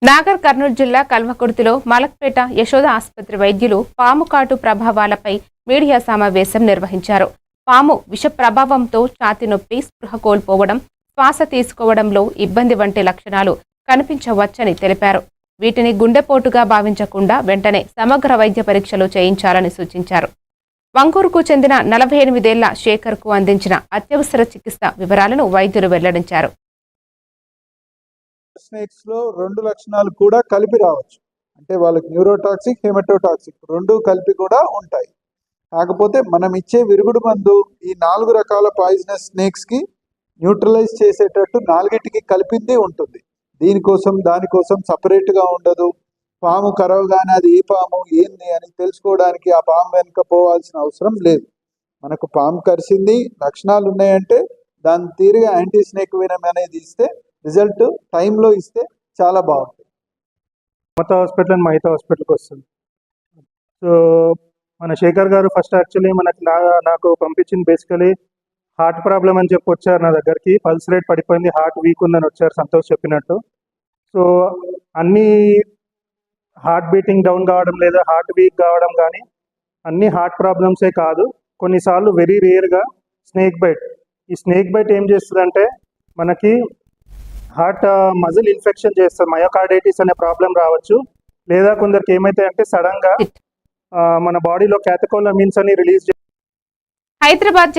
నాగర్ కర్నూలు జిల్లా కల్వకుర్తిలో మలక్పేట యశోద ఆసుపత్రి వైద్యులు పాము కాటు ప్రభావాలపై మీడియా సమావేశం నిర్వహించారు. పాము విష ప్రభావంతో ఛాతీ నొప్పి, స్పృహ కోల్పోవడం, శ్వాస తీసుకోవడంలో ఇబ్బంది వంటి లక్షణాలు కనిపించవచ్చని తెలిపారు. వీటిని గుండెపోటుగా భావించకుండా వెంటనే సమగ్ర వైద్య పరీక్షలు చేయించాలని సూచించారు. వంగూరుకు చెందిన 48 ఏళ్ల శేఖర్కు అందించిన అత్యవసర చికిత్స వివరాలను వైద్యులు వెల్లడించారు. స్నేక్స్ లో 2 లక్షణాలు కూడా కలిపి రావచ్చు. అంటే వాళ్ళకి న్యూరోటాక్సిక్, హెమటోటాక్సిక్ 2 కలిపి కూడా ఉంటాయి. కాకపోతే మనం ఇచ్చే విరుగుడు మందు ఈ 4 రకాల పాయిజనస్ స్నేక్స్ కి న్యూట్రలైజ్ చేసేటట్టు 4టికి కలిపింది ఉంటుంది. దానికోసం సపరేట్ గా ఉండదు. పాము కరవగానే అది ఏ పాము ఏంది అని తెలుసుకోవడానికి ఆ పాము వెనుక పోవాల్సిన అవసరం లేదు. మనకు పాము కరిసింది, లక్షణాలు ఉన్నాయంటే దాని తీరుగా యాంటీ స్నేక్ వెనమ్ అనేది ఇస్తే రిజల్ట్ టైంలో ఇస్తే చాలా బాగుంటుంది. మమతా హాస్పిటల్ అండ్ మహితా హాస్పిటల్కి వస్తుంది. సో మన శేఖర్ గారు ఫస్ట్ యాక్చువల్లీ నాకు పంపించింది బేసికలీ హార్ట్ ప్రాబ్లం అని చెప్పి వచ్చారు నా దగ్గరికి. పల్స్ రేట్ పడిపోయింది, హార్ట్ వీక్ ఉందని వచ్చారు సంతోష్ చెప్పినట్టు. సో అన్నీ హార్ట్ బీటింగ్ డౌన్ కావడం లేదా హార్ట్ వీక్ కావడం కానీ అన్ని హార్ట్ ప్రాబ్లమ్సే కాదు. కొన్నిసార్లు వెరీ రేర్గా స్నేక్ బైట్. ఈ స్నేక్ బైట్ ఏం చేస్తుందంటే మనకి హార్ట్ మజిల్ ఇన్ఫెక్షన్ చేస్తుంది, మయోకార్డైటిస్ అనే ప్రాబ్లం రావచ్చు. లేదా కొందరికి ఏమైతే అంటే సడన్గా మన బాడీలో క్యాటకోలమిన్స్ అని రిలీజ్ హైదరాబాద్